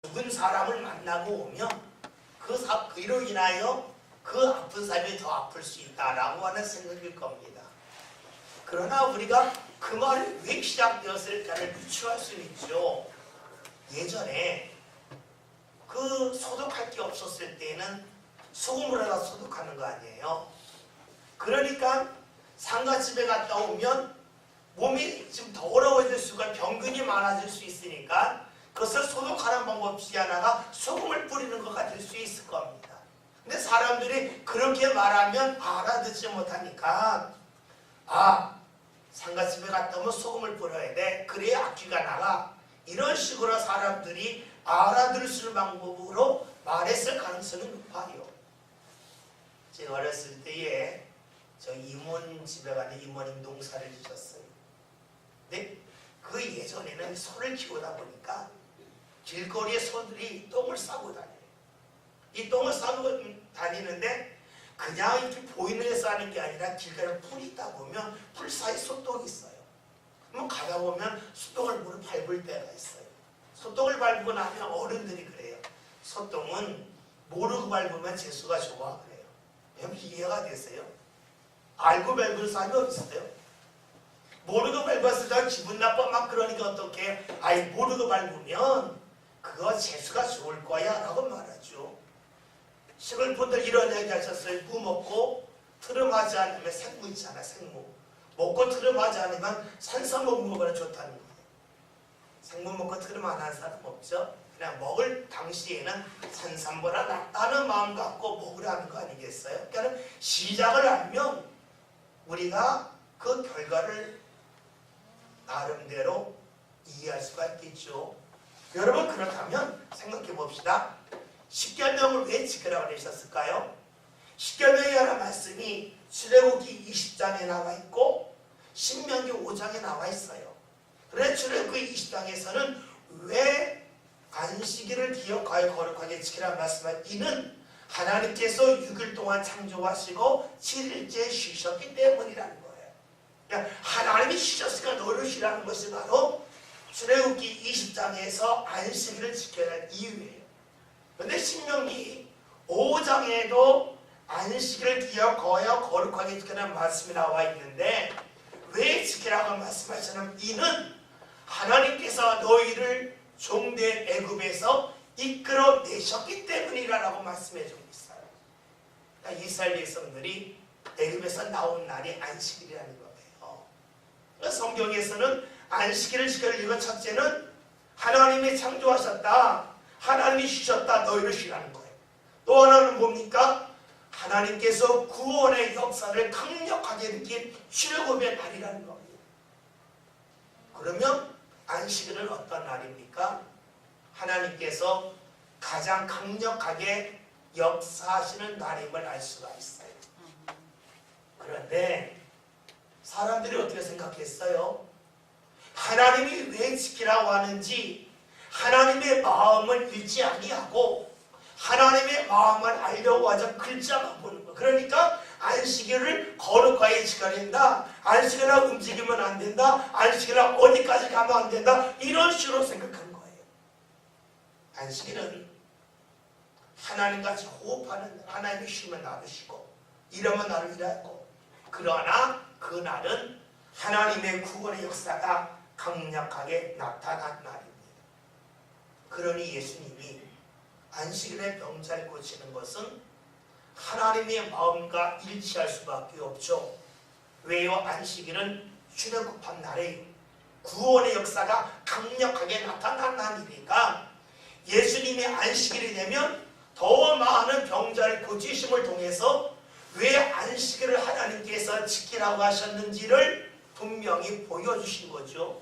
죽은 사람을 만나고 오면 그로 인하여 그 아픈 사람이 더 아플 수 있다라고 하는 생각일 겁니다. 그러나 우리가 그 말이 왜 시작되었을까를 유추할 수 있죠. 예전에 그 소독할 게 없었을 때는 소금으로다 소독하는 거 아니에요. 그러니까 상가집에 갔다 오면 몸이 좀 더러워질 수가 병균이 많아질 수 있으니까 그것을 소독하는 방법 중에 하나가 소금을 뿌리는 것가 될 수 있을 겁니다. 근데 사람들이 그렇게 말하면 알아듣지 못하니까 상가집에 갔다 오면 소금을 뿌려야 돼. 그래야 악귀가 나가. 이런 식으로 사람들이 알아들을 수 있는 방법으로 말했을 가능성이 높아요. 제가 어렸을 때에 저 이모님 집에 갔는데 이모님 농사를 지셨어요. 근데 그 예전에는 소를 키우다 보니까 길거리에 소들이 똥을 싸고 다녀요. 이 똥을 싸고 다니는데 그냥 이렇게 보이는 데 싸는 게 아니라 길가에 풀이 있다 보면 풀 사이 소똥이 있어요. 그럼 가다 보면 소똥을 물을 밟을 때가 있어요. 소똥을 밟고 나면 어른들이 그래요. 소똥은 모르고 밟으면 재수가 좋아 그래요. 여러분 이해가 되세요? 알고 밟은 사람이 어디 있어요? 모르고 밟았을 때 기분 나빠 막 그러니까 어떻게 모르고 밟으면 그거 재수가 좋을 거야 라고 말하죠. 시골 분들 이런 얘기 하셨어요. 무 먹고 트름하지 않으면 생무 있잖아. 생무 먹고 트름하지 않으면 산삼 먹으면 좋다는 거예요. 생무 먹고 트름 안 하는 사람 없죠. 그냥 먹을 당시에는 산삼보다 낫다는 마음 갖고 먹으라는 거 아니겠어요? 그러니까 시작을 알면 우리가 그 결과를 나름대로 이해할 수가 있겠죠. 여러분 그렇다면 생각해 봅시다. 십계명을 왜 지키라고 하셨을까요? 십계명이라는 말씀이 출애굽기 20장에 나와 있고 신명기 5장에 나와 있어요. 그런데 출애굽기 20장에서는 왜 안식일을 기억하여 거룩하게 지키라는 말씀을 이는 하나님께서 6일 동안 창조하시고 7일째 쉬셨기 때문이라는 거예요. 그러니까 하나님이 쉬셨으니까 너를 쉬라는 것이 바로 출애굽기 20장에서 안식일을 지켜야 할 이유예요. 그런데 신명기 5장에도 안식일을 기억하여 거룩하게 지키라는 말씀이 나와 있는데 왜 지키라고 말씀하시냐면 이는 하나님께서 너희를 종된 애굽에서 이끌어내셨기 때문이라고 말씀해 주고 있어요. 그러니까 이스라엘 백성들이 애굽에서 나온 날이 안식일이라는 거예요. 그래서 성경에서는 안식일을 지키는 이유가 첫째는 하나님이 창조하셨다. 하나님이 쉬셨다. 너희를 쉬라는 거예요. 또 하나는 뭡니까? 하나님께서 구원의 역사를 강력하게 느낀 출애굽의 날이라는 겁니다. 그러면 안식일은 어떤 날입니까? 하나님께서 가장 강력하게 역사하시는 날임을 알 수가 있어요. 그런데 사람들이 어떻게 생각했어요? 하나님이 왜 지키라고 하는지 하나님의 마음을 읽지 아니하고 하나님의 마음을 알려고 하자 글자만 보는 거예요. 그러니까 안식일을 거룩하게 지켜야 된다. 안식일을 움직이면 안 된다. 안식일을 어디까지 가면 안 된다. 이런 식으로 생각한 거예요. 안식일은 하나님같이 호흡하는 날. 하나님이 쉬면 나도 쉬고 일하면 나를 일하고 그러나 그날은 하나님의 구원의 역사가 강력하게 나타난 날입니다. 그러니 예수님이 안식일에 병자를 고치는 것은 하나님의 마음과 일치할 수밖에 없죠. 왜요? 안식일은 출애굽한 날에 구원의 역사가 강력하게 나타난 날이니까 예수님의 안식일이 되면 더 많은 병자를 고치심을 통해서 왜 안식일을 하나님께서 지키라고 하셨는지를 분명히 보여주신 거죠.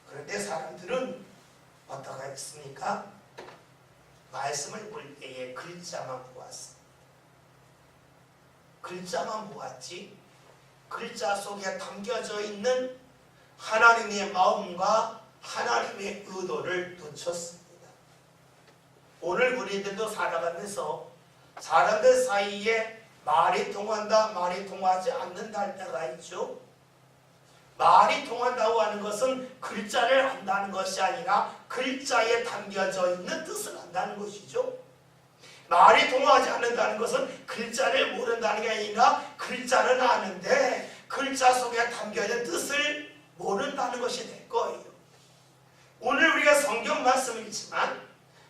그런데 사람들은 어떻게 했습니까? 말씀을 볼 때에 글자만 보았어. 글자만 보았지 글자 속에 담겨져 있는 하나님의 마음과 하나님의 의도를 놓쳤습니다. 오늘 우리들도 살아가면서 사람들 사이에 말이 통한다, 말이 통하지 않는다 할 때가 있죠. 말이 통한다고 하는 것은 글자를 안다는 것이 아니라 글자에 담겨져 있는 뜻을 안다는 것이죠. 말이 통하지 않는다는 것은 글자를 모른다는 게 아니라 글자는 아는데 글자 속에 담겨있는 뜻을 모른다는 것이 될 거예요. 오늘 우리가 성경 말씀을 읽지만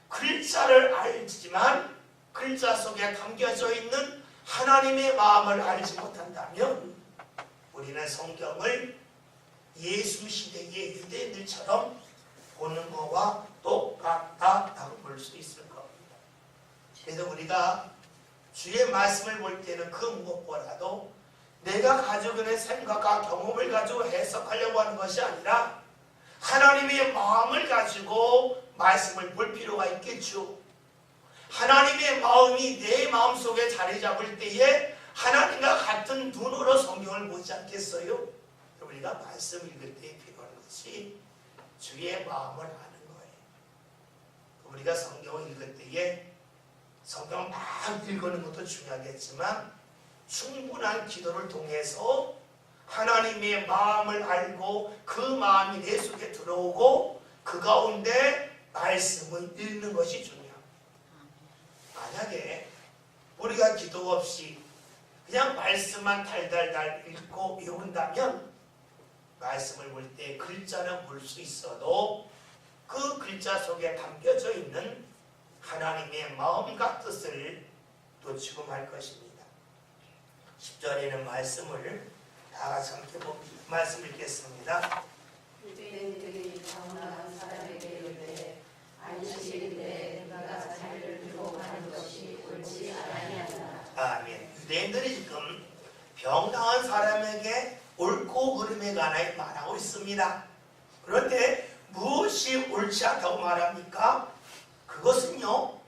글자를 알지만 글자 속에 담겨져 있는 하나님의 마음을 알지 못한다면 우리는 성경을 예수 시대의 유대인들처럼 보는 것과 똑같다고 볼 수 있을 겁니다. 그래서 우리가 주의 말씀을 볼 때는 그 무엇보다도 내가 가지고 있는 생각과 경험을 가지고 해석하려고 하는 것이 아니라 하나님의 마음을 가지고 말씀을 볼 필요가 있겠죠. 하나님의 마음이 내 마음속에 자리 잡을 때에 하나님과 같은 눈으로 성경을 보지 않겠어요? 우리가 말씀 읽을 때 필요한 것이 주의 마음을 아는 거예요. 우리가 성경을 읽을 때에 성경을 막 읽는 것도 중요하겠지만 충분한 기도를 통해서 하나님의 마음을 알고 그 마음이 내 속에 들어오고 그 가운데 말씀을 읽는 것이 중요합니다. 만약에 우리가 기도 없이 그냥 말씀만 달달달 읽고 외운다면 말씀을 볼 때 글자는 볼 수 있어도 그 글자 속에 담겨져 있는 하나님의 마음과 뜻을 놓치고 말 것입니다. 10절에는 말씀을 다 같이 함께 말씀 읽겠습니다. 유대인들이 정당한 사람에게 이르되 안식일에 네가 자리를 두고 가는 것이 옳지 아니하니라. 아멘. 유대인들이 지금 병당한 사람에게 옳고 그름에 관하여 말하고 있습니다. 그런데 무엇이 옳지 않다고 말합니까? 그것은요,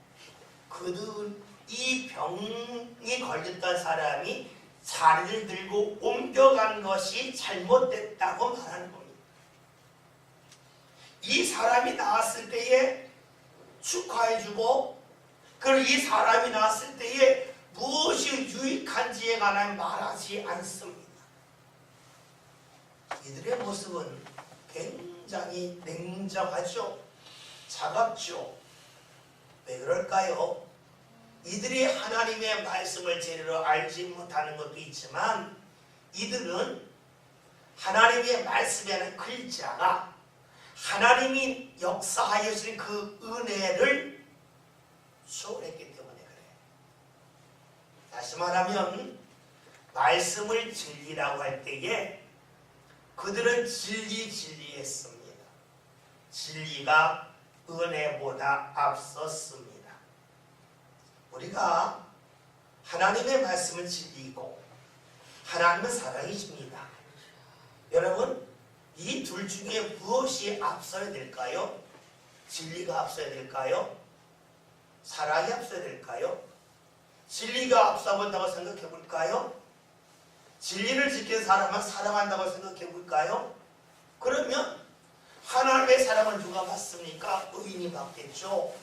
이 병이 걸렸던 사람이 자리를 들고 옮겨간 것이 잘못됐다고 말하는 겁니다. 이 사람이 나왔을 때에 축하해주고, 그리고 이 사람이 나왔을 때에 무엇이 유익한지에 관한 말하지 않습니다. 이들의 모습은 굉장히 냉정하죠. 차갑죠. 왜 그럴까요? 이들이 하나님의 말씀을 제대로 알지 못하는 것도 있지만 이들은 하나님의 말씀에는 글자가 하나님이 역사하여주신 그 은혜를 소홀했기 때문에 그래요. 다시 말하면 말씀을 진리라고 할 때에 그들은 진리했습니다. 진리가 은혜보다 앞섰습니다. 우리가 하나님의 말씀은 진리이고 하나님은 사랑이십니다. 여러분, 이 둘 중에 무엇이 앞서야 될까요? 진리가 앞서야 될까요? 사랑이 앞서야 될까요? 진리가 앞서본다고 생각해 볼까요? 진리를 지키는 사람은 사랑한다고 생각해 볼까요? 그러면 하나님의 사랑을 누가 받습니까? 의인이 받겠죠.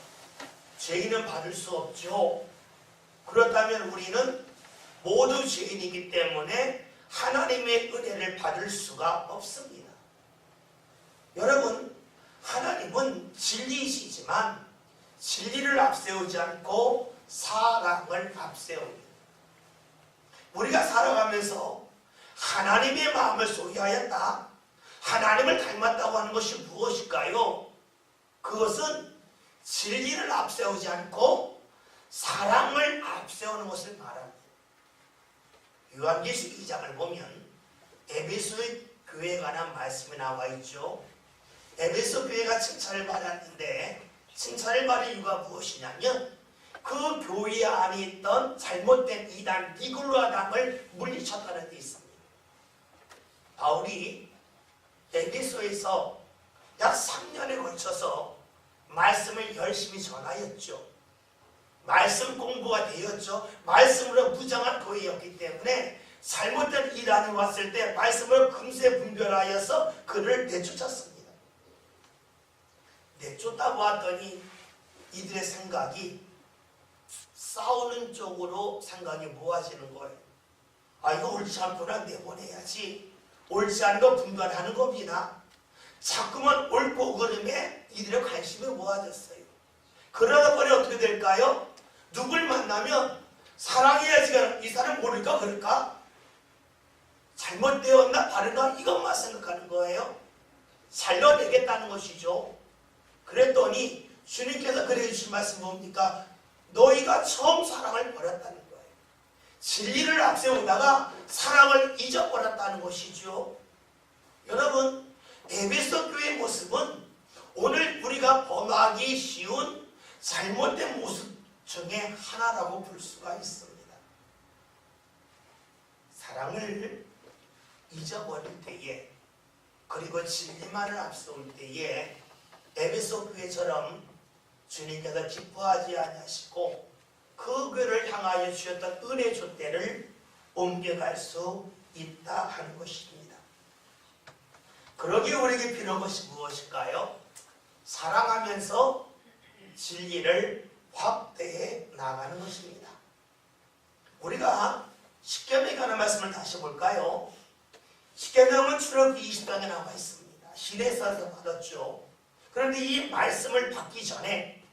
죄인은 받을 수 없죠. 그렇다면 우리는 모두 죄인이기 때문에 하나님의 은혜를 받을 수가 없습니다. 여러분, 하나님은 진리이시지만 진리를 앞세우지 않고 사랑을 앞세웁니다. 우리가 살아가면서 하나님의 마음을 소유하였다, 하나님을 닮았다고 하는 것이 무엇일까요? 그것은 진리를 앞세우지 않고 사랑을 앞세우는 것을 말합니다. 요한계시록 2장을 보면 에베소의 교회에 관한 말씀이 나와 있죠. 에베소 교회가 칭찬을 받았는데 칭찬을 받은 이유가 무엇이냐면 그 교회 안에 있던 잘못된 이단 니골라당을 물리쳤다는 데 있습니다. 바울이 에베소에서 약 3년에 걸쳐서 말씀을 열심히 전하였죠. 말씀 공부가 되었죠. 말씀으로 무장한 교회였기 때문에 잘못된 이단이 왔을 때 말씀을 금세 분별하여서 그를 내쫓았습니다. 내쫓다고 하더니 이들의 생각이 싸우는 쪽으로 생각이 모아지는 거예요. 아, 이거 옳지 않구나, 내보내야지. 옳지 않은 거 분별하는 겁니다. 자꾸만 옳고 그름에 이들의 관심이 모아졌어요. 그러다 보니 어떻게 될까요? 누굴 만나면 사랑해야지, 이 사람 모를까 그럴까? 잘못되었나 다른가 이것만 생각하는 거예요. 살려내겠다는 것이죠. 그랬더니 주님께서 그래 주신 말씀 뭡니까? 너희가 처음 사랑을 버렸다는 거예요. 진리를 앞세우다가 사랑을 잊어버렸다는 것이죠. 여러분, 에베소 교회의 모습은 오늘 우리가 범하기 쉬운 잘못된 모습 중에 하나라고 볼 수가 있습니다. 사랑을 잊어버릴 때에, 그리고 진리만을 앞세울 때에 에베소 교회처럼 주님께서 기뻐하지 아니하시고 그 교회를 향하여 주셨던 은혜 촛대를 옮겨갈 수 있다 하는 것입니다. 그러기에 우리에게 필요한 것이 무엇일까요? 사랑하면서 진리를 확대해 나가는 것입니다. 우리가 십계명에 관한 말씀을 다시 볼까요? 십계명은 출애굽기 20장에 나와 있습니다. 시내에서 받았죠. 그런데 이 말씀을 받기 전에,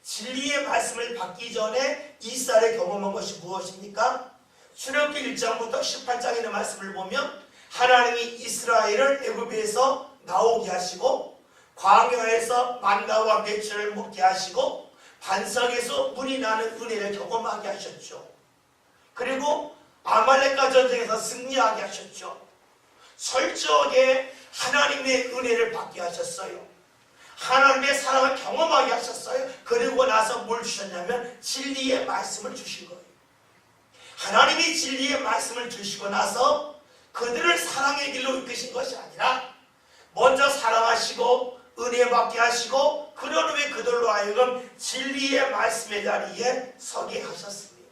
진리의 말씀을 받기 전에 이스라엘이 경험한 것이 무엇입니까? 출애굽기 1장부터 18장의 말씀을 보면 하나님이 이스라엘을 애굽에서 나오게 하시고 광야에서 만나와 메추를 먹게 하시고 반석에서 물이 나는 은혜를 경험하게 하셨죠. 그리고 아말렉과 전쟁에서 승리하게 하셨죠. 철저하게 하나님의 은혜를 받게 하셨어요. 하나님의 사랑을 경험하게 하셨어요. 그리고 나서 뭘 주셨냐면 진리의 말씀을 주신 거예요. 하나님이 진리의 말씀을 주시고 나서 그들을 사랑의 길로 이끄신 것이 아니라 먼저 사랑하시고 은혜 받게 하시고 그런 후에 그들로 하여금 진리의 말씀의 자리에 서게 하셨습니다.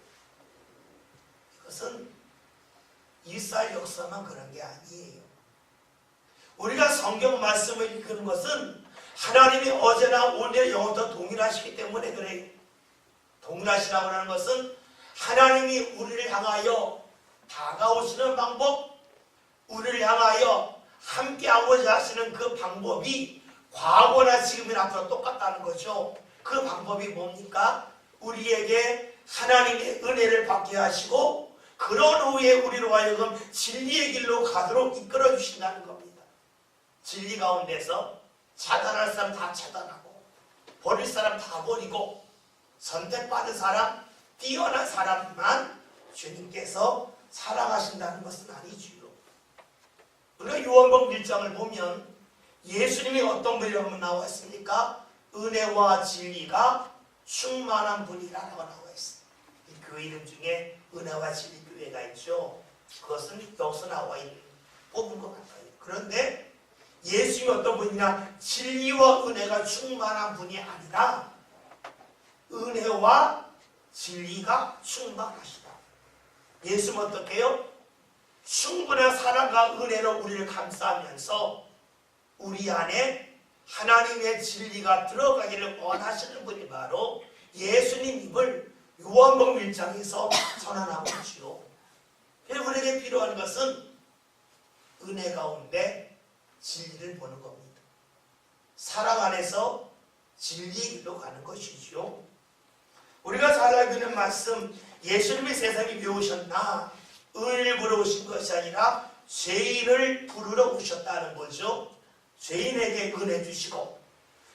이것은 이스라엘 역사만 그런 게 아니에요. 우리가 성경 말씀을 읽는 것은 하나님이 어제나 오늘 영원토록 동일하시기 때문에 그래요. 동일하시라고 하는 것은 하나님이 우리를 향하여 다가오시는 방법, 우리를 향하여 함께하고자 하시는 그 방법이 과거나 지금이나 앞으로 똑같다는 거죠. 그 방법이 뭡니까? 우리에게 하나님의 은혜를 받게 하시고 그런 후에 우리로 하여금 진리의 길로 가도록 이끌어 주신다는 겁니다. 진리 가운데서 차단할 사람 다 차단하고 버릴 사람 다 버리고 선택받은 사람, 뛰어난 사람만 주님께서 사랑하신다는 것은 아니지요. 우리가 요한복음 1장을 보면 예수님이 어떤 분이라고 나와 있습니까? 은혜와 진리가 충만한 분이라고 나와 있습니다. 그 이름 중에 은혜와 진리 교회가 있죠. 그것은 여기서 나와 있는 뽑은 것 같아요. 그런데 예수님이 어떤 분이냐? 진리와 은혜가 충만한 분이 아니라 은혜와 진리가 충만하시다. 예수님은 어떻게 해요? 충분한 사랑과 은혜로 우리를 감싸면서 우리 안에 하나님의 진리가 들어가기를 원하시는 분이 바로 예수님임을 요한복음 1장에서 선언하고 있지요. 그래서 우리에게 필요한 것은 은혜 가운데 진리를 보는 겁니다. 사랑 안에서 진리의 길로 가는 것이지요. 우리가 잘 알고 있는 말씀, 예수님이 세상에 왜 오셨나? 의인을 부르러 오신 것이 아니라 죄인을 부르러 오셨다는 거죠. 죄인에게 은혜 주시고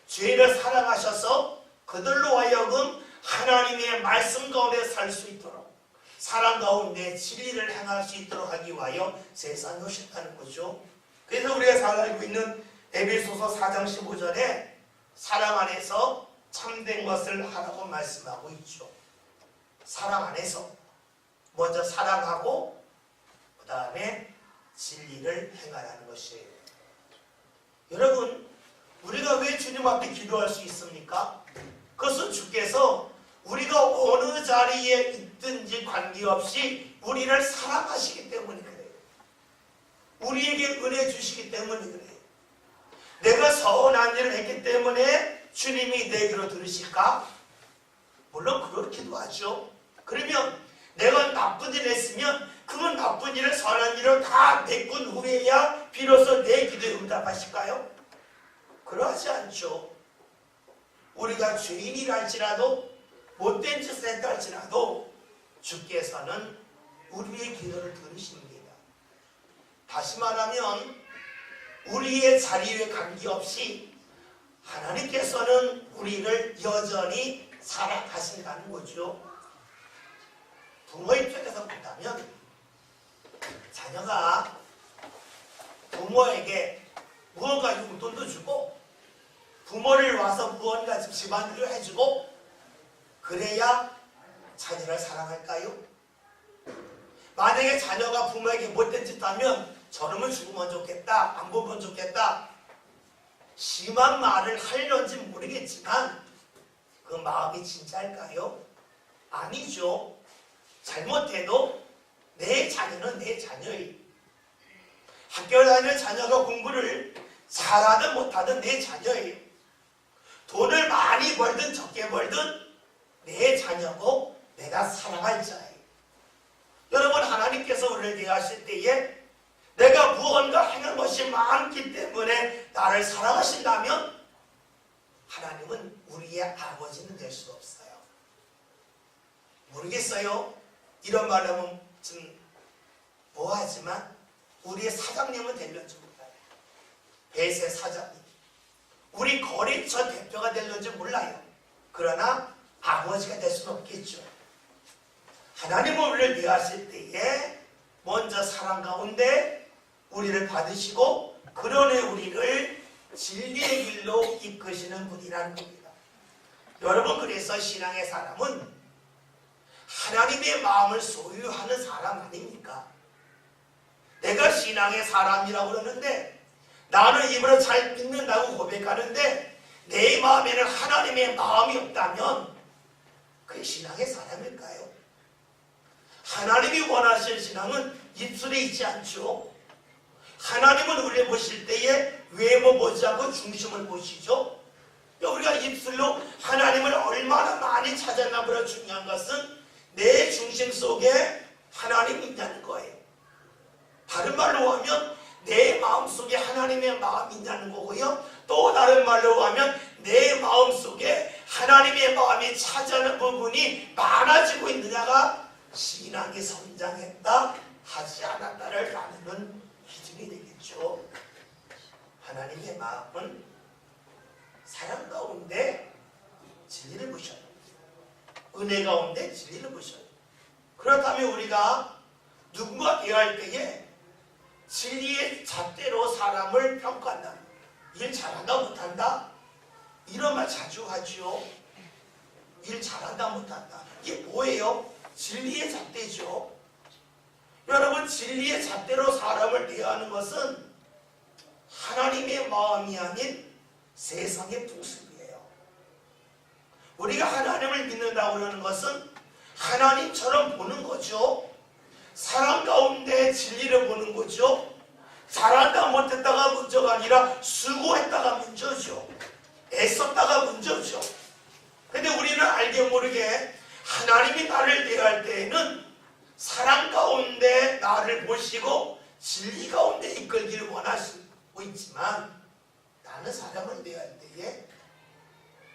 죄인을 사랑하셔서 그들로 하여금 하나님의 말씀 가운데 살 수 있도록 사랑 가운데 진리를 행할 수 있도록 하기 위하여 세상에 오셨다는 거죠. 그래서 우리가 잘 알고 있는 에베소서 4장 15절에 사랑 안에서 참된 것을 하라고 말씀하고 있죠. 사랑 안에서 먼저 사랑하고 그 다음에 진리를 행하라는 것이에요. 여러분, 우리가 왜 주님 앞에 기도할 수 있습니까? 그것은 주께서 우리가 어느 자리에 있든지 관계없이 우리를 사랑하시기 때문에 그래요. 우리에게 은혜 주시기 때문에 그래요. 내가 서운한 일을 했기 때문에 주님이 내 귀로 들으실까? 물론 그렇기도 하죠. 그러면 내가 나쁜 일을 했으면 그 나쁜 일을 선한 일을 다 메꾼 후에야 비로소 내 기도에 응답하실까요? 그러하지 않죠. 우리가 죄인이라 할지라도 못된 짓을 했다 할지라도 주께서는 우리의 기도를 들으십니다. 다시 말하면 우리의 자리에 관계없이 하나님께서는 우리를 여전히 사랑하신다는 거죠. 부모 입장에서 본다면 자녀가 부모에게 무언가 용돈도 주고 부모를 와서 무언가 집안일을 해주고 그래야 자녀를 사랑할까요? 만약에 자녀가 부모에게 못된 짓 하면 저놈은 죽으면 좋겠다, 안 보면 좋겠다, 심한 말을 하려는지 모르겠지만 그 마음이 진짜일까요? 아니죠. 잘못해도 내 자녀는 내 자녀예요. 학교 다니는 자녀가 공부를 잘하든 못하든 내 자녀예요. 돈을 많이 벌든 적게 벌든 내 자녀고 내가 사랑할 자예요. 여러분, 하나님께서 우리를 대하실 때에 내가 무언가 행한 것이 많기 때문에 나를 사랑하신다면 하나님은 우리의 아버지는 될 수 없어요. 모르겠어요. 이런 말 하면 좀 뭐하지만 우리의 사장님은 될런지 몰라요. 배세 사장님, 우리 거래처 대표가 될런지 몰라요. 그러나 아버지가 될 수는 없겠죠. 하나님은 우리를 대하실 때에 먼저 사랑 가운데 우리를 받으시고 그러내 우리를 진리의 길로 이끄시는 분이라는 겁니다. 여러분, 그래서 신앙의 사람은 하나님의 마음을 소유하는 사람 아닙니까? 내가 신앙의 사람이라고 그러는데 나는 입으로 잘 믿는다고 고백하는데 내 마음에는 하나님의 마음이 없다면 그게 신앙의 사람일까요? 하나님이 원하시는 신앙은 입술에 있지 않죠. 하나님은 우리를 보실 때에 외모 보지 않고 중심을 보시죠. 우리가 입술로 하나님을 얼마나 많이 찾았나 보다 중요한 것은 내 중심 속에 하나님이 있냐는 거예요. 다른 말로 하면 내 마음 속에 하나님의 마음이 있냐는 거고요. 또 다른 말로 하면 내 마음 속에 하나님의 마음이 차지하는 부분이 많아지고 있느냐가 신앙이 성장했다 하지 않았다를 나누는 기준이 되겠죠. 하나님의 마음은 사랑 가운데 진리를 보셔요. 은혜 가운데 진리를 보셔요. 그렇다면 우리가 누군가 대할 때에 진리의 잣대로 사람을 평가한다. 일 잘한다 못한다? 이런 말 자주 하죠. 일 잘한다 못한다. 이게 뭐예요? 진리의 잣대죠. 여러분, 진리의 잣대로 사람을 대하는 것은 하나님의 마음이 아닌 세상의 풍습이에요. 우리가 하나님을 믿는다고 하는 것은 하나님처럼 보는 거죠. 사람 가운데 진리를 보는 거죠. 잘한다 못했다가 문제가 아니라 수고했다가 문제죠. 애썼다가 문제죠. 근데 우리는 알게 모르게 하나님이 나를 대할 때에는 사랑 가운데 나를 보시고 진리 가운데 이끌기를 원하시고 있지만 나는 사람을 대할 때에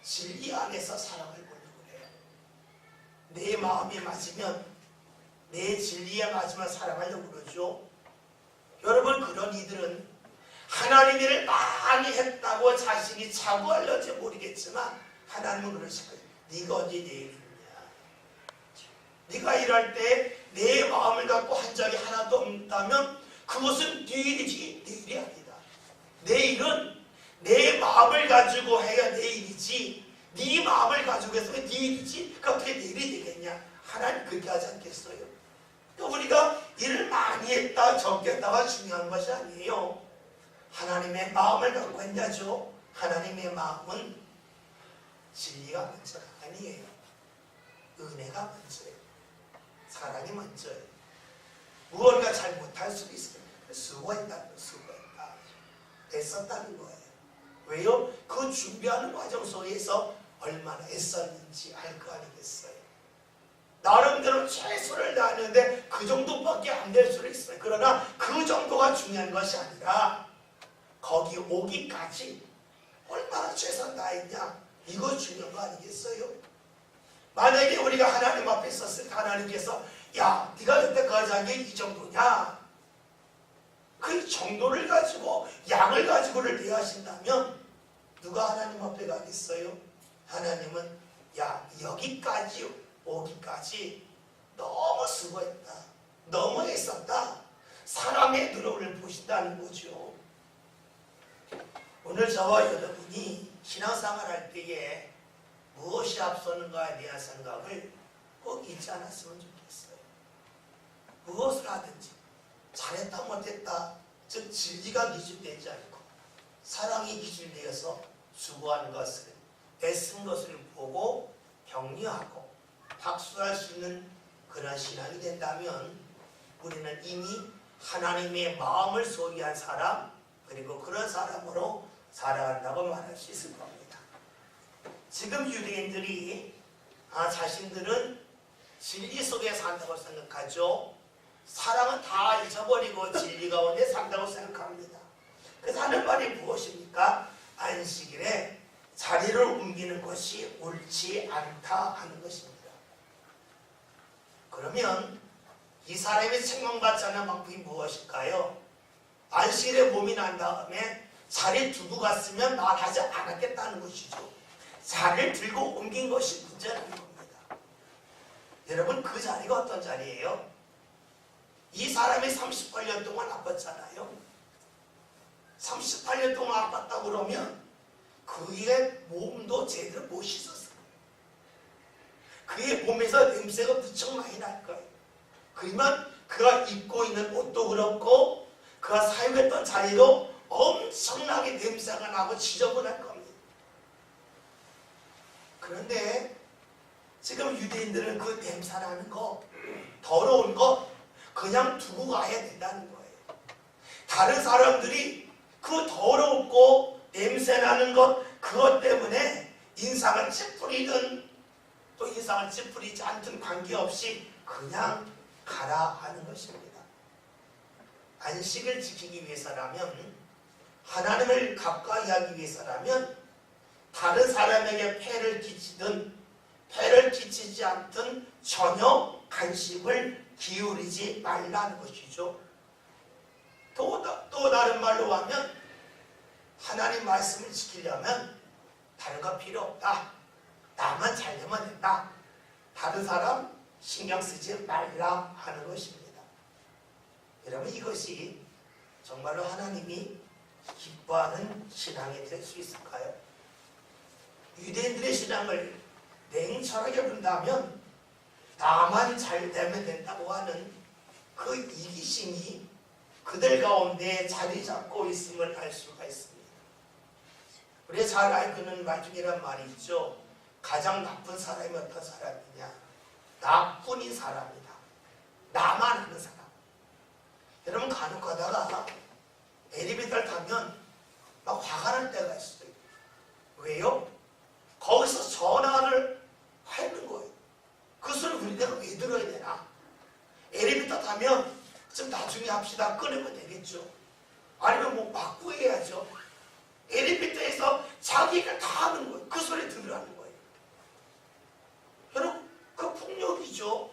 진리 안에서 사랑을 보려고 해요. 내 마음이 맞으면 내 진리에 맞으면 사랑하려고 그러죠. 여러분, 그런 이들은 하나님 일을 많이 했다고 자신이 자부하려지 모르겠지만 하나님은 그러실 거예요. 네가 언제 내 일이냐. 네가 일할 때 내 마음을 갖고 한 적이 하나도 없다면 그것은 네 일이지 내 일이 아니다. 내 일은 내 마음을 가지고 해야 내 일이지 네 마음을 가지고 해서 네 일이지 그게 어떻게 내 일이 되겠냐. 하나님 그렇게 하지 않겠어요. 그러니까 우리가 일을 많이 했다 적게 했다가 중요한 것이 아니에요. 하나님의 마음을 갖고 했냐죠. 하나님의 마음은 진리가 먼저가 아니에요. 은혜가 먼저예요. 사랑이 먼저예요. 무언가 잘 못할 수도 있어요. 수고했다는 수고했다. 애썼다는 거예요. 왜요? 그 준비하는 과정 속에서 얼마나 애썼는지 알 거 아니겠어요. 나름대로 최선을 다하는데 그 정도밖에 안 될 수는 있어요. 그러나 그 정도가 중요한 것이 아니라 거기 오기까지 얼마나 최선 다했냐, 이거 중요한 거 아니겠어요? 만약에 우리가 하나님 앞에 섰을 때 하나님께서 야, 네가 여태까지 한 게 이 정도냐, 그 정도를 가지고 양을 가지고를 대하신다면 누가 하나님 앞에 가겠어요? 하나님은 야, 여기까지 오기까지 너무 수고했다, 너무 애썼다, 사랑의 눈을 보신다는 거죠. 오늘 저와 여러분이 신앙생활 할 때에 무엇이 앞서는가에 대한 생각을 꼭 잊지 않았으면 좋겠어요. 무엇을 하든지 잘했다 못했다, 즉 진리가 기준되지 않고 사랑이 기준되어서 수고하는 것을, 애쓴 것을 보고 격려하고 박수할 수 있는 그런 신앙이 된다면 우리는 이미 하나님의 마음을 소유한 사람, 그리고 그런 사람으로 살아간다고 말할 수 있을 겁니다. 지금 유대인들이 자신들은 진리 속에 산다고 생각하죠. 사랑은 다 잊어버리고 진리 가운데 산다고 생각합니다. 그래서 하는 말이 무엇입니까? 안식일에 자리를 옮기는 것이 옳지 않다 하는 것입니다. 그러면 이 사람이 책망받지 않는 방법이 무엇일까요? 안식일에 몸이 난 다음에 자리 두고 갔으면 말하지 않았겠다는 것이죠. 자리를 들고 옮긴 것이 문제라는 겁니다. 여러분, 그 자리가 어떤 자리예요? 이 사람이 38년 동안 아팠잖아요. 38년 동안 아팠다고 그러면 그의 몸도 제대로 못 씻었어요. 그의 몸에서 냄새가 무척 많이 날 거예요. 그러면 그가 입고 있는 옷도 그렇고 그가 사용했던 자리도 엄청나게 냄새가 나고 지저분할 겁니다. 그런데 지금 유대인들은 그 냄새나는 거, 더러운 거 그냥 두고 가야 된다는 거예요. 다른 사람들이 그 더럽고 냄새나는 것, 그것 때문에 인상을 찌푸리든 또 인상을 찌푸리지 않든 관계없이 그냥 가라 하는 것입니다. 안식을 지키기 위해서라면, 하나님을 가까이 하기 위해서라면 다른 사람에게 폐를 끼치든 폐를 끼치지 않든 전혀 관심을 기울이지 말라는 것이죠. 또 다른 말로 하면 하나님 말씀을 지키려면 다른 거 필요 없다. 나만 잘 되면 된다. 다른 사람 신경 쓰지 말라 하는 것입니다. 여러분, 이것이 정말로 하나님이 기뻐하는 신앙이 될 수 있을까요? 유대인들의 신앙을 냉철하게 본다면 나만 잘 되면 된다고 하는 그 이기심이 그들 가운데 자리 잡고 있음을 알 수가 있습니다. 우리가 잘 알고 있는 말 중이란 말이 있죠. 가장 나쁜 사람이 어떤 사람이냐? 나뿐인 사람이다. 나만 아는 사람. 여러분, 간혹 가다가 엘리베이터를 타면 막 화가 날 때가 있어요. 왜요? 거기서 전화를 하는 거예요. 그 소리 우리 내가 왜 들어야 되나? 엘리베이터 타면 좀 나중에 합시다, 끊으면 되겠죠. 아니면 뭐 바꾸어야죠. 엘리베이터에서 자기 얘기를 다 하는 거예요. 그 소리 들으라는 거예요. 여러분, 그 폭력이죠.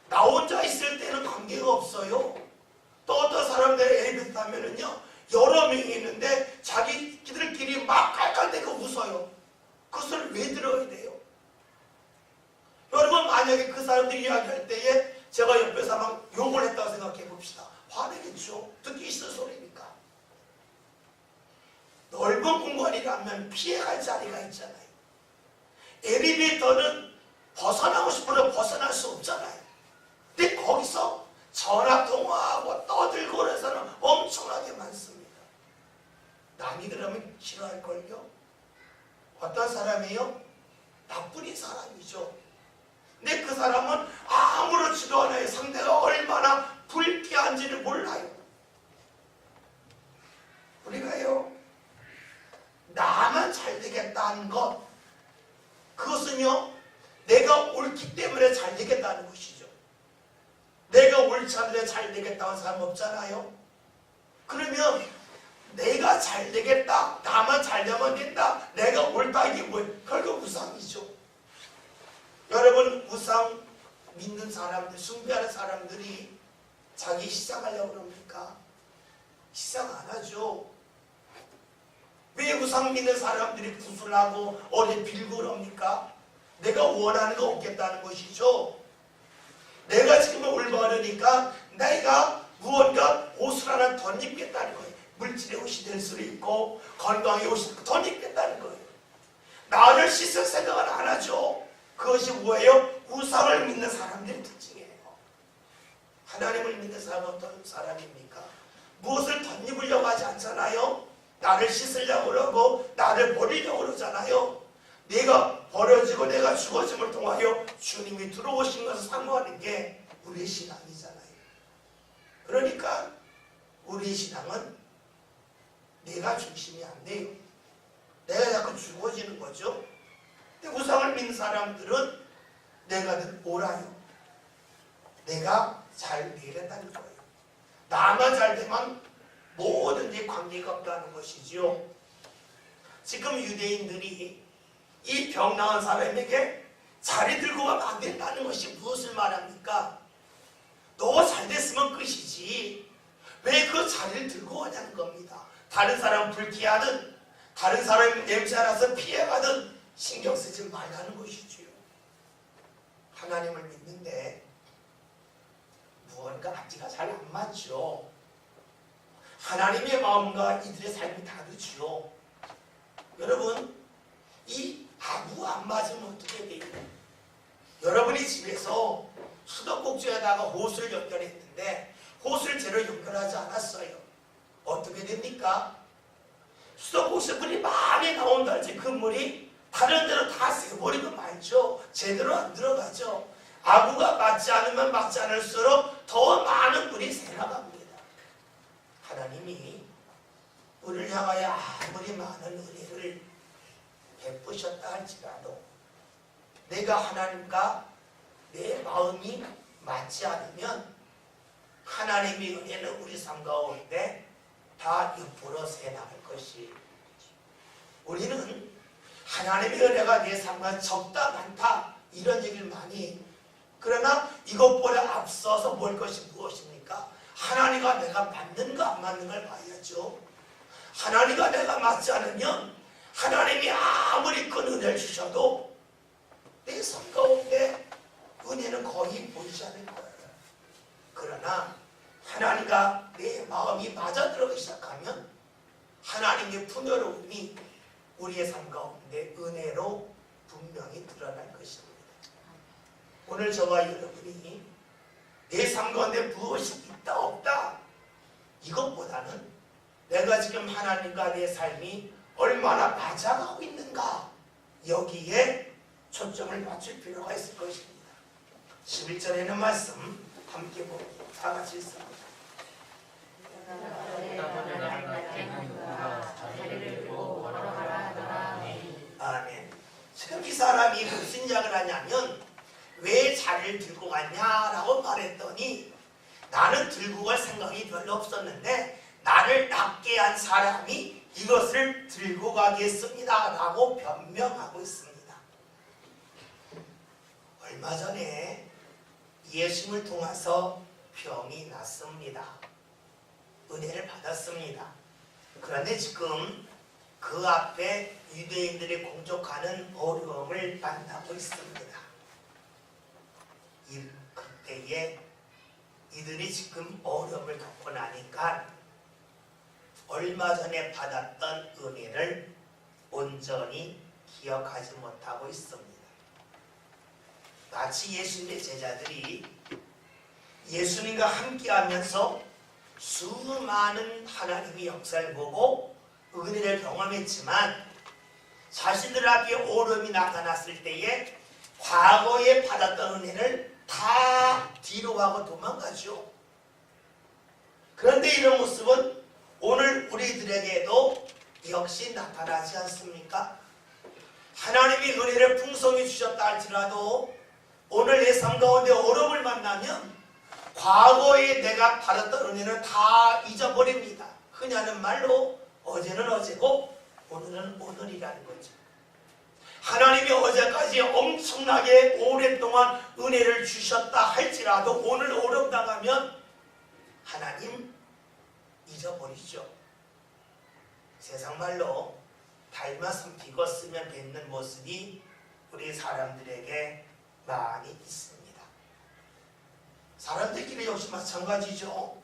나 혼자 있을 때는 관계가 없어요. 또 어떤 사람들 엘리베이터 타면은요, 여러 명이 있는데 자기들끼리 막 깔깔대고 웃어요. 그 소리를 왜 들어야 돼요? 여러분, 만약에 그 사람들이 이야기할 때에 제가 옆에서 막 욕을 했다고 생각해 봅시다. 화내겠죠. 듣기 싫은 소리니까. 넓은 공간이라면 피해갈 자리가 있잖아요. 엘리베이터는 벗어나고 싶어도 벗어날 수 없잖아요. 근데 거기서 전화통화하고 떠들고 그래서는 엄청나게 많습니다. 남이 그러면 싫어할걸요? 어떤 사람이에요? 나쁜 사람이죠. 근데 그 사람은 아무렇지도 않아요. 상대가 얼마나 불쾌한지를 몰라요. 우리가요, 나만 잘 되겠다는 것, 그것은요, 내가 옳기 때문에 잘 되겠다는 것이죠. 내가 옳지 않은데 잘 되겠다는 사람 없잖아요. 그러면 내가 잘 되겠다, 나만 잘 되면 된다, 내가 옳다, 이게 뭐예요? 결국 우상이죠. 여러분, 우상 믿는 사람들, 숭배하는 사람들이 자기 희생하려고 그럽니까? 희생 안 하죠. 왜 우상 믿는 사람들이 구슬하고 어디 빌고 그럽니까? 내가 원하는 거 없겠다는 것이죠. 내가 지금 올바르니까 내가 무언가 옷을 하나 덧입겠다는 거예요. 물질의 옷이 될 수도 있고 건강의 옷이 덧입겠다는 거예요. 나를 씻을 생각은 안 하죠. 그것이 뭐예요? 우상을 믿는 사람들의 특징이에요. 하나님을 믿는 사람은 어떤 사람입니까? 무엇을 덧입으려고 하지 않잖아요. 나를 씻으려고 그러고 나를 버리려고 그러잖아요. 내가 버려지고 내가 죽어짐을 통하여 주님이 들어오신 것을 사모하는 게 우리의 신앙이잖아요. 그러니까 우리의 신앙은 내가 중심이 안 돼요. 내가 자꾸 죽어지는 거죠. 근데 우상을 믿는 사람들은 내가 늘 옳아요. 내가 잘 되겠다는 거예요. 나만 잘 되면 뭐든지 관계가 없다는 것이지요. 지금 유대인들이 이 병 나은 사람에게 자리 들고 가면 안 된다는 것이 무엇을 말합니까? 너 잘 됐으면 끝이지 왜 그 자리를 들고 가냐는 겁니다. 다른 사람 불쾌하든 다른 사람 냄새 나서 피해가든 신경 쓰지 말라는 것이지요. 하나님을 믿는데 무언가 앞뒤가 잘 안 맞죠. 하나님의 마음과 이들의 삶이 다르지요. 여러분, 이 아부가 안 맞으면 어떻게 돼요? 여러분이 집에서 수도꼭지에다가 호스를 연결했는데 호스를 제대로 연결하지 않았어요. 어떻게 됩니까? 수도꼭지 물이 많이 나온다 할지 그 물이 다른 데로 다 새버리고 말죠. 제대로 안 들어가죠. 아부가 맞지 않으면 맞지 않을수록 더 많은 물이 새나갑니다. 하나님이 우리를 향하여 아무리 많은 은혜를 베푸셨다 할지라도 내가 하나님과 내 마음이 맞지 않으면 하나님의 은혜는 우리 삶 가운데 다 옆으로 새나갈 것이. 우리는 하나님의 은혜가 내 삶과 적다 많다 이런 얘기를 많이 해요. 그러나 이것보다 앞서서 볼 것이 무엇입니까? 하나님과 내가 맞는가 안 맞는 걸 봐야죠. 하나님과 내가 맞지 않으면 하나님이 아무리 큰 은혜를 주셔도 내 삶 가운데 은혜는 거의 보이지 않을 거예요. 그러나 하나님과 내 마음이 맞아들어가기 시작하면 하나님의 풍요로움이 우리의 삶 가운데 은혜로 분명히 드러날 것입니다. 오늘 저와 여러분이 내 삶 가운데 무엇이 있다 없다 이것보다는 내가 지금 하나님과 내 삶이 얼마나 맞아가고 있는가 여기에 초점을 맞출 필요가 있을 것입니다. 11절에 있는 말씀 함께 보고 다 같이 읽습니다. 아멘. 지금 이 사람이 무슨 이야기를 하냐면 왜 자리를 들고 갔냐라고 말했더니 나는 들고 갈 생각이 별로 없었는데 나를 낫게 한 사람이 이것을 들고 가겠습니다 라고 변명하고 있습니다. 얼마 전에 예수님을 통해서 병이 났습니다. 은혜를 받았습니다. 그런데 지금 그 앞에 유대인들이 공격하는 어려움을 만나고 있습니다. 그때에 이들이 지금 어려움을 겪고 나니까 얼마 전에 받았던 은혜를 온전히 기억하지 못하고 있습니다. 마치 예수님의 제자들이 예수님과 함께하면서 수많은 하나님의 역사를 보고 은혜를 경험했지만 자신들 앞에 어려움이 나타났을 때에 과거에 받았던 은혜를 다 뒤로 하고 도망가죠. 그런데 이런 모습은 오늘 우리들에게도 역시 나타나지 않습니까? 하나님이 은혜를 풍성히 주셨다 할지라도 오늘 내 삶 가운데 어려움을 만나면 과거에 내가 받았던 은혜는 다 잊어버립니다. 흔히 하는 말로 어제는 어제고 오늘은 오늘이라는 거죠. 하나님이 어제까지 엄청나게 오랫동안 은혜를 주셨다 할지라도 오늘 어려움 당하면 하나님 잊어버리죠. 세상 말로 닮아서 비었으면 뱉는 모습이 우리 사람들에게 많이 있습니다. 사람들끼리 역시 마찬가지죠.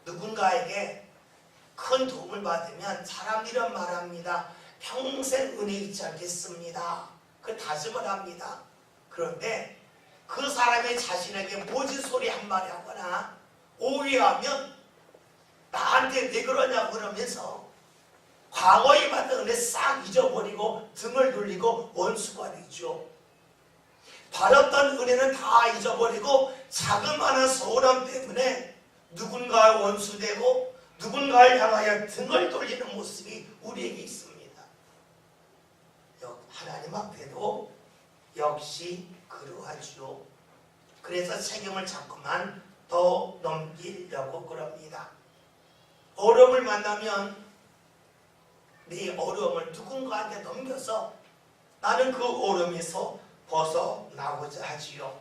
누군가에게 큰 도움을 받으면 사람들은 말합니다. 평생 은혜 잊지 않겠습니다. 그 다짐을 합니다. 그런데 그 사람이 자신에게 모진 소리 한마디 하거나 오해하면 나한테 왜 그러냐고 그러면서 과거에 받은 은혜 싹 잊어버리고 등을 돌리고 원수가 되죠. 받았던 은혜는 다 잊어버리고 자그마한 소홀함 때문에 누군가의 원수되고 누군가를 향하여 등을 돌리는 모습이 우리에게 있습니다. 하나님 앞에도 역시 그러하죠. 그래서 책임을 자꾸만 더 넘기려고 그럽니다. 어려움을 만나면 네 어려움을 누군가한테 넘겨서 나는 그 어려움에서 벗어나고자 하지요.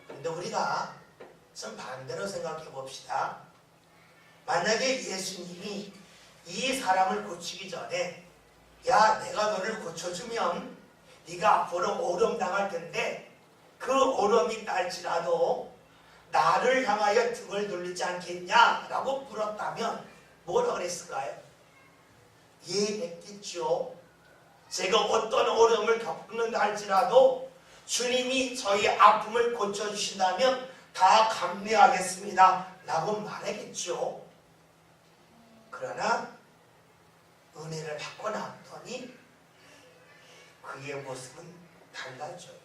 그런데 우리가 좀 반대로 생각해 봅시다. 만약에 예수님이 이 사람을 고치기 전에 야, 내가 너를 고쳐주면 네가 앞으로 어려움 당할 텐데 그 어려움이 있다 할지라도 나를 향하여 등을 돌리지 않겠냐라고 물었다면 뭐라 그랬을까요? 이해했겠죠. 제가 어떤 어려움을 겪는다 할지라도 주님이 저희 아픔을 고쳐주신다면 다 감내하겠습니다 라고 말하겠죠. 그러나 은혜를 받고 났더니 그의 모습은 달라져요.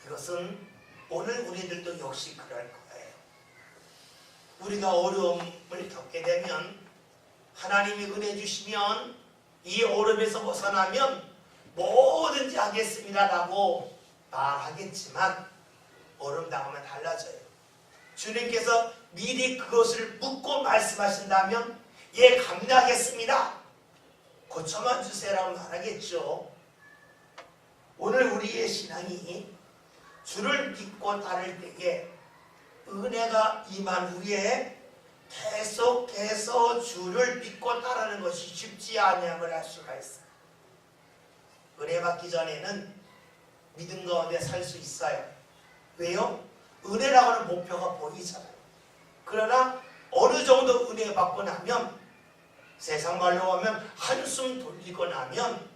이것은 오늘 우리들도 역시 그럴 거예요. 우리가 어려움을 겪게 되면 하나님이 은혜 주시면 이 어려움에서 벗어나면 뭐든지 하겠습니다 라고 말하겠지만 어려움 당하면 달라져요. 주님께서 미리 그것을 묻고 말씀하신다면 예, 감내하겠습니다. 고쳐만 주세요라고 말하겠죠. 오늘 우리의 신앙이 주를 믿고 따를 때에 은혜가 임한 후에 계속해서 주를 믿고 따르는 것이 쉽지 않음을 알 수가 있어요. 은혜 받기 전에는 믿음 가운데 살 수 있어요. 왜요? 은혜라고 하는 목표가 보이잖아요. 그러나 어느 정도 은혜 받고 나면 세상 말로 하면 한숨 돌리고 나면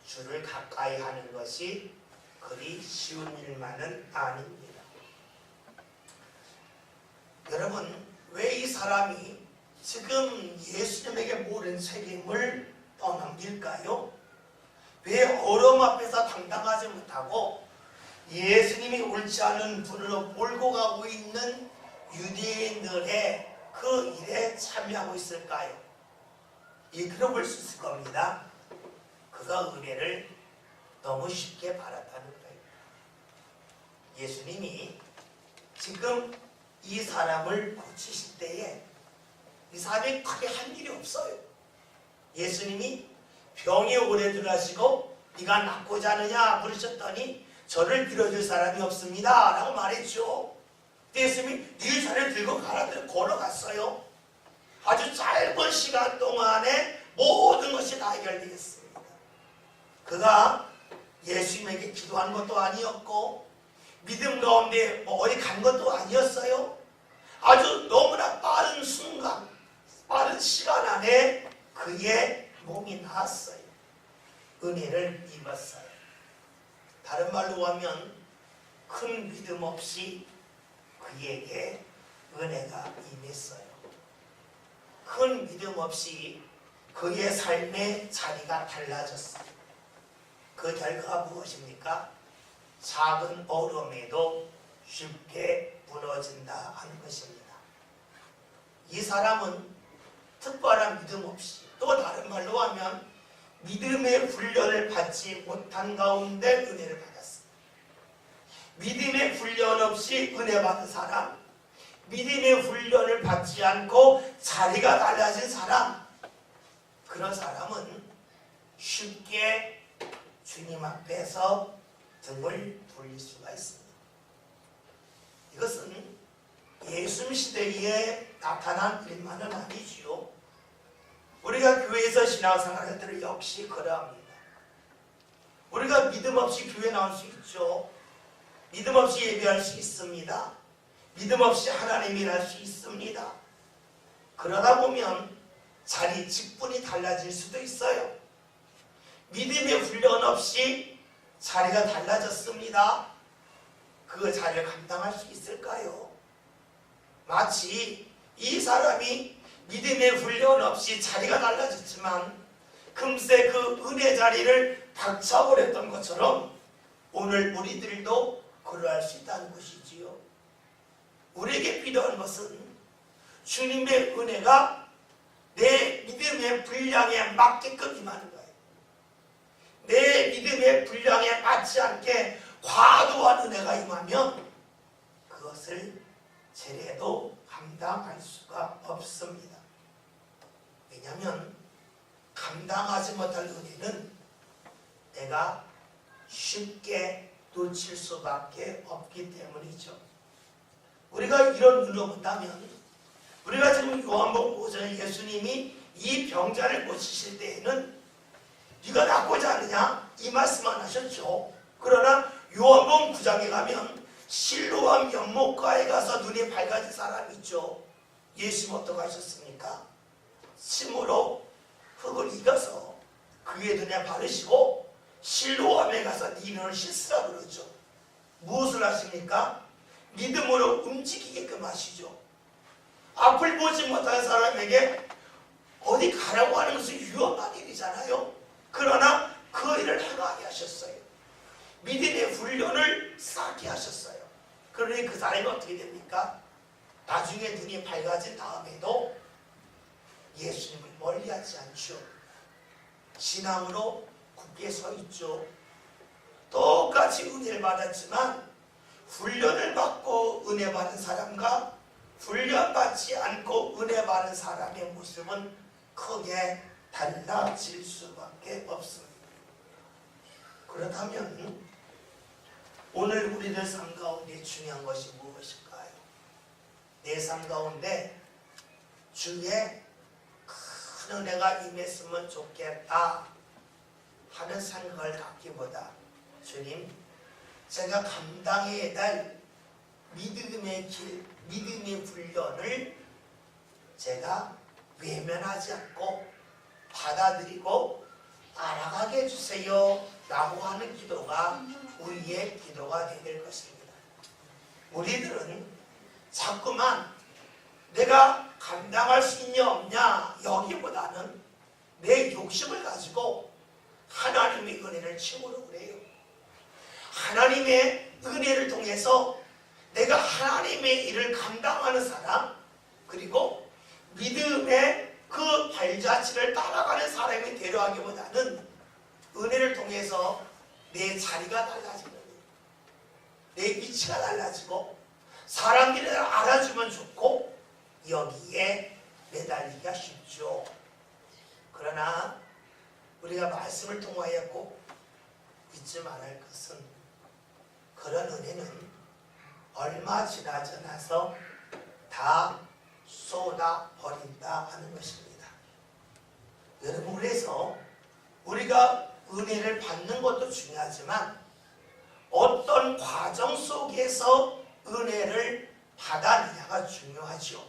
주를 가까이 하는 것이 그리 쉬운 일만은 아닙니다. 여러분, 왜 이 사람이 지금 예수님에게 모른 책임을 떠넘길까요? 왜 어려움 앞에서 당당하지 못하고 예수님이 옳지 않은 분으로 몰고 가고 있는 유대인들의 그 일에 참여하고 있을까요? 그런 볼 수 있을 겁니다. 그가 은혜를 너무 쉽게 받았다는 거예요. 예수님이 지금 이 사람을 고치실 때에 이 사람이 크게 한 일이 없어요. 예수님이 병이 오래 들어가시고 네가 낫고자 하느냐 물으셨더니 저를 빌어줄 사람이 없습니다 라고 말했죠. 예수님이 네 자리를 들고 가라고 걸어갔어요. 아주 짧은 시간 동안에 모든 것이 다 해결되겠습니다. 그가 예수님에게 기도한 것도 아니었고 믿음 가운데 어디 간 것도 아니었어요. 아주 너무나 빠른 순간, 빠른 시간 안에 그의 몸이 나았어요. 은혜를 입었어요. 다른 말로 하면 큰 믿음 없이 그에게 은혜가 임했어요. 큰 믿음 없이 그의 삶의 자리가 달라졌어요. 그 결과가 무엇입니까? 작은 어려움에도 쉽게 무너진다 하는 것입니다. 이 사람은 특별한 믿음 없이, 또 다른 말로 하면 믿음의 훈련을 받지 못한 가운데 은혜를 받았습니다. 믿음의 훈련 없이 은혜 받은 사람, 믿음의 훈련을 받지 않고 자리가 달라진 사람, 그런 사람은 쉽게 주님 앞에서 등을 돌릴 수가 있습니다. 이것은 예수님 시대에 나타난 일만은 아니지요. 우리가 교회에서 신앙생활할 때는 역시 그러합니다. 우리가 믿음 없이 교회 나올 수 있죠. 믿음 없이 예배할 수 있습니다. 믿음 없이 하나님 일할 수 있습니다. 그러다 보면 자리 직분이 달라질 수도 있어요. 믿음의 훈련 없이 자리가 달라졌습니다. 그 자리를 감당할 수 있을까요? 마치 이 사람이 믿음의 훈련 없이 자리가 달라졌지만 금세 그 은혜 자리를 박차버렸던 것처럼 오늘 우리들도 그러할 수 있다는 것이지요. 우리에게 필요한 것은 주님의 은혜가 내 믿음의 분량에 맞게끔 임하는 거예요. 내 믿음의 분량에 맞지 않게 과도한 은혜가 임하면 그것을 제대로 감당할 수가 없습니다. 왜냐하면 감당하지 못할 은혜는 내가 쉽게 놓칠 수밖에 없기 때문이죠. 우리가 이런 눈으로 본다면 우리가 지금 요한복음 5장에 예수님이 이 병자를 고치실 때에는 네가 낫고자 하느냐 이 말씀만 하셨죠. 그러나 요한복음 9장에 가면 실로암 연못가에 가서 눈이 밝아진 사람이 있죠. 예수님 어떻게 하셨습니까? 침으로 흙을 이겨서 그의 눈에 바르시고 실로암에 가서 네 눈을 씻으라 그러죠. 무엇을 하십니까? 믿음으로 움직이게끔 하시죠. 앞을 보지 못하는 사람에게 어디 가라고 하는 것은 위험한 일이잖아요. 그러나 그 일을 행하게 하셨어요. 믿음의 훈련을 쌓게 하셨어요. 그러니 그 사람이 어떻게 됩니까? 나중에 눈이 밝아진 다음에도 예수님을 멀리하지 않죠. 신앙으로 굳게 서 있죠. 똑같이 은혜를 받았지만 훈련을 받고 은혜 받은 사람과 훈련받지 않고 은혜 받은 사람의 모습은 크게 달라질 수밖에 없습니다. 그렇다면 오늘 우리들 삶 가운데 중요한 것이 무엇일까요? 내 삶 가운데 주의 큰 은혜가 임했으면 좋겠다 하는 생각을 갖기보다 주님, 제가 감당해야 될 믿음의 길, 믿음의 훈련을 제가 외면하지 않고 받아들이고 따라가게 해주세요 라고 하는 기도가 우리의 기도가 될 것입니다. 우리들은 자꾸만 내가 감당할 수 있냐 없냐 여기보다는 내 욕심을 가지고 하나님의 은혜를 채우려고 그래요. 하나님의 은혜를 통해서 내가 하나님의 일을 감당하는 사람, 그리고 믿음의 그 발자취를 따라가는 사람이 되려 하기보다는 은혜를 통해서 내 자리가 달라지는 거예요. 내 위치가 달라지고 사람들이 알아주면 좋고 여기에 매달리기가 쉽죠. 그러나 우리가 말씀을 통하여 꼭 잊지 말아야 할 것은 그런 은혜는 얼마 지나지 않아서 다 쏟아버린다 하는 것입니다. 여러분, 그래서 우리가 은혜를 받는 것도 중요하지만 어떤 과정 속에서 은혜를 받았느냐가 중요하죠.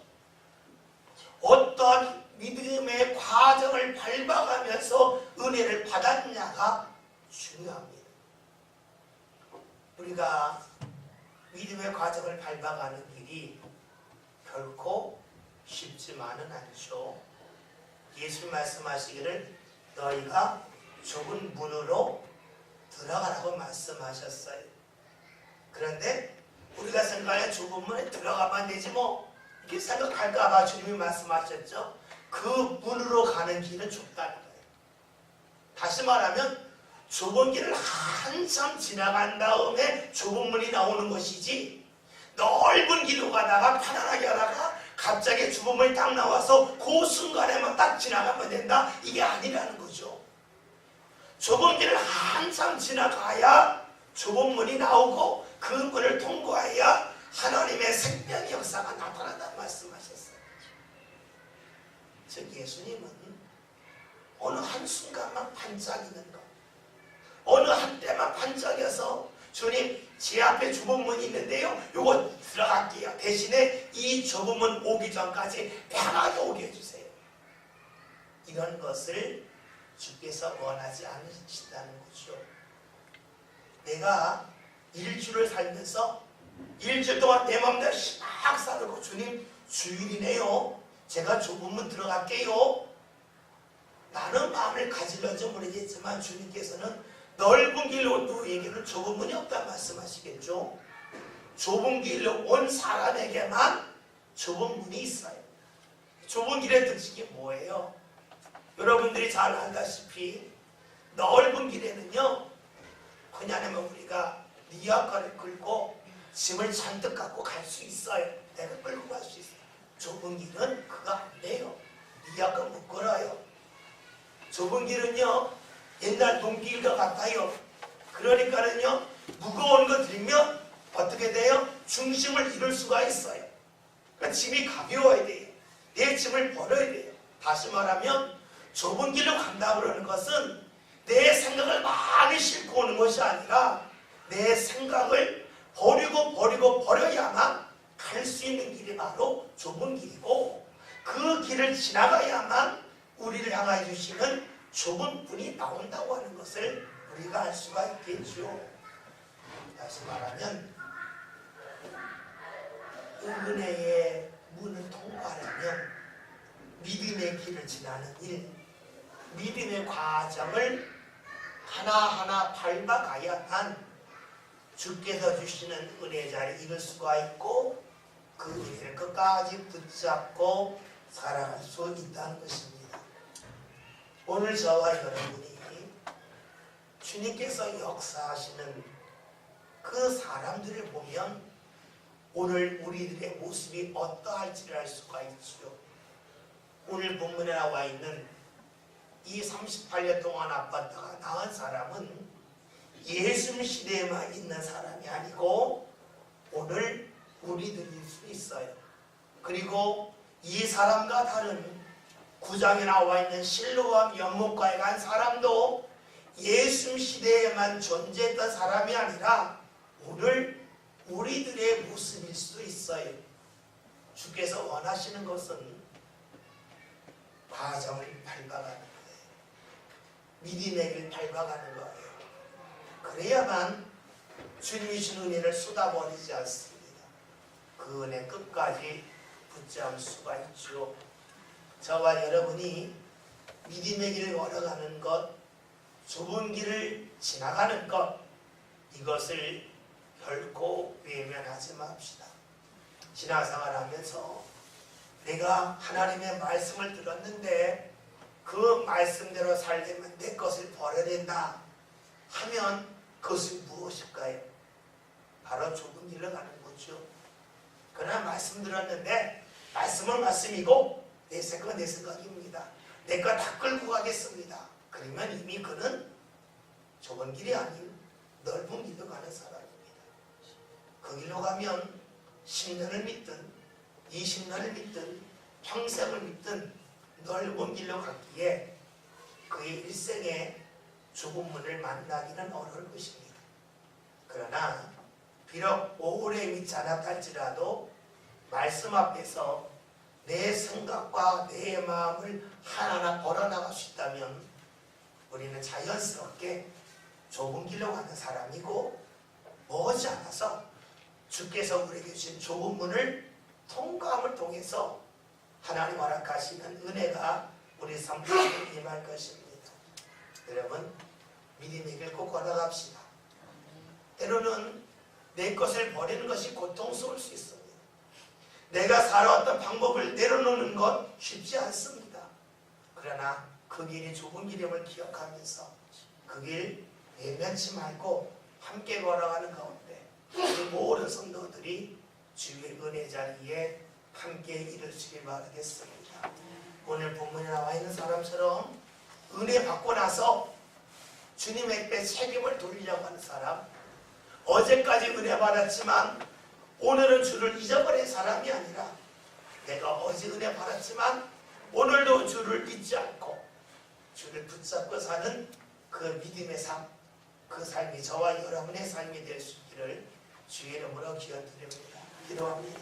어떤 믿음의 과정을 밟아가면서 은혜를 받았느냐가 중요합니다. 우리가 믿음의 과정을 밟아가는 길이 결코 쉽지만은 않죠. 예수님 말씀하시기를 너희가 좁은 문으로 들어가라고 말씀하셨어요. 그런데 우리가 생각해 좁은 문에 들어가면 되지 뭐 이렇게 생각할까봐 주님이 말씀하셨죠. 그 문으로 가는 길은 좁다는 거예요. 다시 말하면 좁은 길을 한참 지나간 다음에 좁은 문이 나오는 것이지, 넓은 길로 가다가 편안하게 하다가 갑자기 좁은 문이 딱 나와서 그 순간에만 딱 지나가면 된다, 이게 아니라는 거죠. 좁은 길을 한참 지나가야 좁은 문이 나오고 그 문을 통과해야 하나님의 생명의 역사가 나타난다는 말씀하셨어요. 즉 예수님은 어느 한순간만 반짝이는 것, 어느 한때만 반짝여서 주님 제 앞에 좁은 문이 있는데요, 요거 들어갈게요, 대신에 이 좁은 문 오기 전까지 편하게 오게 해주세요, 이런 것을 주께서 원하지 않으신다는 거죠. 내가 일주를 살면서 일주일 동안 내 맘대로 막 살고, 주님 주일이네요, 제가 좁은 문 들어갈게요, 나는 마음을 가질런지 모르겠지만 주님께서는 넓은 길로 온 너에게는 좁은 문이 없다 말씀하시겠죠. 좁은 길로 온 사람에게만 좁은 문이 있어요. 좁은 길의 특징이 뭐예요? 여러분들이 잘 알다시피 넓은 길에는요, 그냥 우리가 리아카를 끌고 짐을 잔뜩 갖고 갈 수 있어요. 내가 끌고 갈 수 있어요. 좁은 길은 그거 안 돼요. 리아카 못 걸어요. 좁은 길은요, 옛날 동길과 같아요. 그러니까는요, 무거운 거 들면 어떻게 돼요? 중심을 잃을 수가 있어요. 그러니까 짐이 가벼워야 돼요. 내 짐을 버려야 돼요. 다시 말하면 좁은 길로 간다고 그러는 것은 내 생각을 많이 싣고 오는 것이 아니라 내 생각을 버려야만 갈 수 있는 길이 바로 좁은 길이고, 그 길을 지나가야만 우리를 향하여 주시는 좁은 문이 나온다고 하는 것을 우리가 알 수가 있겠죠. 다시 말하면 은혜의 문을 통과하려면 믿음의 길을 지나는 일, 믿음의 과정을 하나하나 밟아가야만 주께서 주시는 은혜 자리에 이룰 수가 있고, 그 은혜를 끝까지 붙잡고 살아갈 수 있다는 것입니다. 오늘 저와 여러분이 주님께서 역사하시는 그 사람들을 보면 오늘 우리들의 모습이 어떠할지를 알 수가 있죠. 오늘 본문에 나와 있는 이 38년 동안 아팠다가 나은 사람은 예수님 시대에만 있는 사람이 아니고 오늘 우리들일 수 있어요. 그리고 이 사람과 다른 9장에 나와 있는 실로암 연못가에 간 사람도 예수님 시대에만 존재했던 사람이 아니라 오늘 우리들의 모습일 수도 있어요. 주께서 원하시는 것은 과정을 밟아가는 거예요. 믿음의 길 밟아가는 거예요. 그래야만 주님이 주는 은혜를 쏟아버리지 않습니다. 그 은혜 끝까지 붙잡을 수가 있죠. 저와 여러분이 믿음의 길을 걸어가는 것, 좁은 길을 지나가는 것, 이것을 결코 외면하지 맙시다. 신앙생활하면서 내가 하나님의 말씀을 들었는데 그 말씀대로 살려면 내 것을 버려야 된다 하면 그것이 무엇일까요? 바로 좁은 길로 가는 거죠. 그러나 말씀 들었는데 말씀은 말씀이고 내 생각은 내 생각입니다. 내 거 다 끌고 가겠습니다. 그러면 이미 그는 좁은 길이 아닌 넓은 길로 가는 사람입니다. 그 길로 가면 10년을 믿든 20년을 믿든 평생을 믿든 넓은 길로 갔기에 그의 일생에 좁은 문을 만나기는 어려울 것입니다. 그러나 비록 오래 믿지 않았다 할지라도 말씀 앞에서 내 생각과 내 마음을 하나하나 걸어나갈 수 있다면 우리는 자연스럽게 좁은 길로 가는 사람이고, 머지않아서 주께서 우리에게 주신 좁은 문을 통과함을 통해서 하나님 허락하시는 은혜가 우리 삶 속에 임할 것입니다. 여러분, 믿음의 길 꼭 걸어갑시다. 때로는 내 것을 버리는 것이 고통스러울 수 있습니다. 내가 살아왔던 방법을 내려놓는 것 쉽지 않습니다. 그러나 그 길이 좁은 길임을 기억하면서 그 길 외면치 말고 함께 걸어가는 가운데 우리 모든 성도들이 주의 은혜 자리에 함께 이루시길 바라겠습니다. 오늘 본문에 나와 있는 사람처럼 은혜 받고 나서 주님에게 책임을 돌리려고 하는 사람, 어제까지 은혜 받았지만 오늘은 주를 잊어버린 사람이 아니라 내가 어제 은혜 받았지만 오늘도 주를 잊지 않고 주를 붙잡고 사는 그 믿음의 삶, 그 삶이 저와 여러분의 삶이 될 수 있기를 주의 이름으로 기원드립니다. 기도합니다.